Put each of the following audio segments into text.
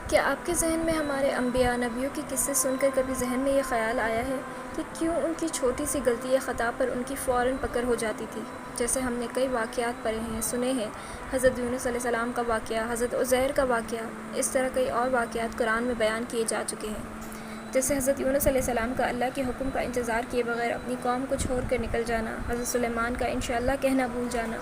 کیا آپ کے ذہن میں ہمارے انبیاء نبیوں کے قصے سن کر کبھی ذہن میں یہ خیال آیا ہے کہ کیوں ان کی چھوٹی سی غلطی یا خطا پر ان کی فوراً پکڑ ہو جاتی تھی؟ جیسے ہم نے کئی واقعات پڑھے ہیں، سنے ہیں، حضرت یونس علیہ السلام کا واقعہ، حضرت عزیر کا واقعہ، اس طرح کئی اور واقعات قرآن میں بیان کیے جا چکے ہیں۔ جیسے حضرت یونس علیہ السلام کا اللہ کے حکم کا انتظار کیے بغیر اپنی قوم کو چھوڑ کر نکل جانا، حضرت سلیمان کا انشاءاللہ کہنا بھول جانا،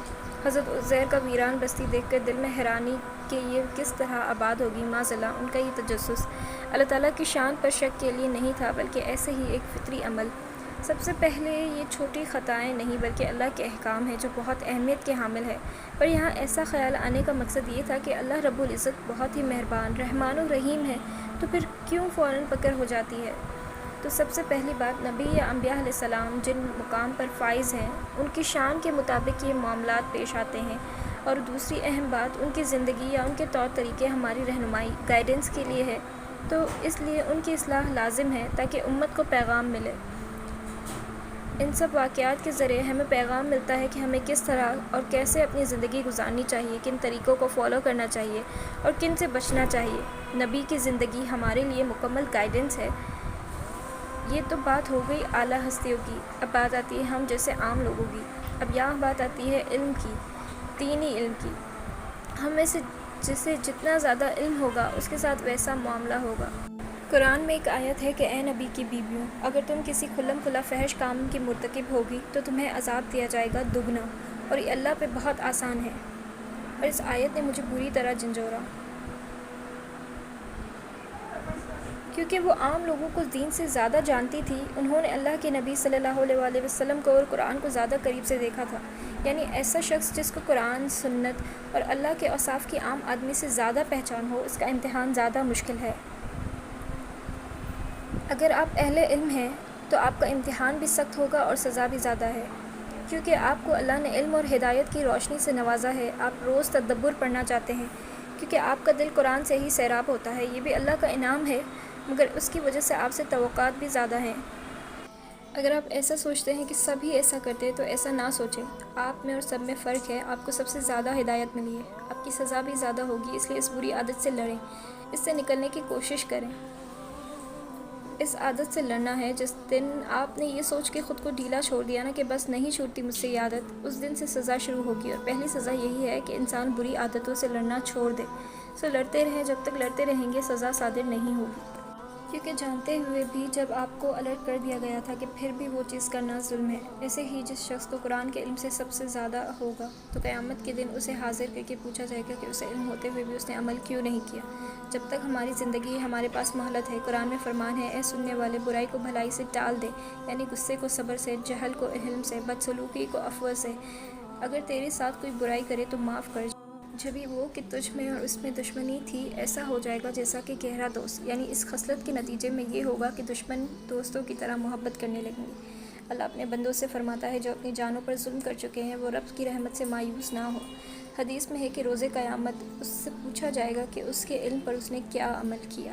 حضرت عزیر کا ویران بستی دیکھ کر دل میں حیرانی کہ یہ کس طرح آباد ہوگی، معاذاللہ ان کا یہ تجسس اللہ تعالیٰ کی شان پر شک کے لیے نہیں تھا بلکہ ایسے ہی ایک فطری عمل۔ سب سے پہلے یہ چھوٹی خطائیں نہیں بلکہ اللہ کے احکام ہیں جو بہت اہمیت کے حامل ہے، پر یہاں ایسا خیال آنے کا مقصد یہ تھا کہ اللہ رب العزت بہت ہی مہربان، رحمان و رحیم ہے، تو پھر کیوں فوراً پکڑ ہو جاتی ہے؟ تو سب سے پہلی بات، نبی یا انبیاء علیہ السلام جن مقام پر فائز ہیں ان کی شان کے مطابق یہ معاملات پیش آتے ہیں، اور دوسری اہم بات، ان کی زندگی یا ان کے طور طریقے ہماری رہنمائی، گائیڈنس کے لیے ہے، تو اس لیے ان کی اصلاح لازم ہے تاکہ امت کو پیغام ملے۔ ان سب واقعات کے ذریعے ہمیں پیغام ملتا ہے کہ ہمیں کس طرح اور کیسے اپنی زندگی گزارنی چاہیے، کن طریقوں کو فالو کرنا چاہیے اور کن سے بچنا چاہیے۔ نبی کی زندگی ہمارے لیے مکمل گائیڈنس ہے۔ یہ تو بات ہو گئی اعلیٰ ہستیوں کی، اب بات آتی ہے ہم جیسے عام لوگوں کی۔ اب یہاں بات آتی ہے علم کی، دینی علم کی۔ ہم میں سے جسے جتنا زیادہ علم ہوگا اس کے ساتھ ویسا معاملہ ہوگا۔ قرآن میں ایک آیت ہے کہ اے نبی کی بیویوں، اگر تم کسی کھلم کھلا فحش کام کی مرتکب ہوگی تو تمہیں عذاب دیا جائے گا دگنا، اور یہ اللہ پہ بہت آسان ہے۔ اور اس آیت نے مجھے بری طرح جھنجھوڑا، کیونکہ وہ عام لوگوں کو دین سے زیادہ جانتی تھی۔ انہوں نے اللہ کے نبی صلی اللہ علیہ وآلہ وسلم کو اور قرآن کو زیادہ قریب سے دیکھا تھا، یعنی ایسا شخص جس کو قرآن، سنت اور اللہ کے اوصاف کی عام آدمی سے زیادہ پہچان ہو، اس کا امتحان زیادہ مشکل ہے۔ اگر آپ اہل علم ہیں تو آپ کا امتحان بھی سخت ہوگا اور سزا بھی زیادہ ہے، کیونکہ آپ کو اللہ نے علم اور ہدایت کی روشنی سے نوازا ہے۔ آپ روز تدبر پڑھنا چاہتے ہیں کیونکہ آپ کا دل قرآن سے ہی سیراب ہوتا ہے، یہ بھی اللہ کا انعام ہے، مگر اس کی وجہ سے آپ سے توقعات بھی زیادہ ہیں۔ اگر آپ ایسا سوچتے ہیں کہ سب ہی ایسا کرتے تو ایسا نہ سوچیں، آپ میں اور سب میں فرق ہے۔ آپ کو سب سے زیادہ ہدایت ملی ہے، آپ کی سزا بھی زیادہ ہوگی، اس لیے اس بری عادت سے لڑیں، اس سے نکلنے کی کوشش کریں۔ اس عادت سے لڑنا ہے جس دن آپ نے یہ سوچ کے خود کو ڈھیلا چھوڑ دیا نا کہ بس نہیں چھوٹتی مجھ سے یہ عادت، اس دن سے سزا شروع ہوگی، اور پہلی سزا یہی ہے کہ انسان بری عادتوں سے لڑنا چھوڑ دے۔ سو لڑتے رہیں، جب تک لڑتے رہیں گے سزا صادر نہیں ہوگی، کیونکہ جانتے ہوئے بھی جب آپ کو الرٹ کر دیا گیا تھا کہ پھر بھی وہ چیز کرنا ظلم ہے۔ ایسے ہی جس شخص کو قرآن کے علم سے سب سے زیادہ ہوگا تو قیامت کے دن اسے حاضر کر کے پوچھا جائے گا کہ اسے علم ہوتے ہوئے بھی اس نے عمل کیوں نہیں کیا۔ جب تک ہماری زندگی ہمارے پاس مہلت ہے، قرآن میں فرمان ہے، اے سننے والے، برائی کو بھلائی سے ٹال دے، یعنی غصے کو صبر سے، جہل کو علم سے، بدسلوکی کو عفو سے۔ اگر تیرے ساتھ کوئی برائی کرے تو معاف کر، جبھی وہ کہ تجھ میں اور اس میں دشمنی تھی، ایسا ہو جائے گا جیسا کہ گہرا دوست، یعنی اس خصلت کے نتیجے میں یہ ہوگا کہ دشمن دوستوں کی طرح محبت کرنے لگیں گے۔ اللہ اپنے بندوں سے فرماتا ہے جو اپنی جانوں پر ظلم کر چکے ہیں وہ رب کی رحمت سے مایوس نہ ہو۔ حدیث میں ہے کہ روز قیامت اس سے پوچھا جائے گا کہ اس کے علم پر اس نے کیا عمل کیا۔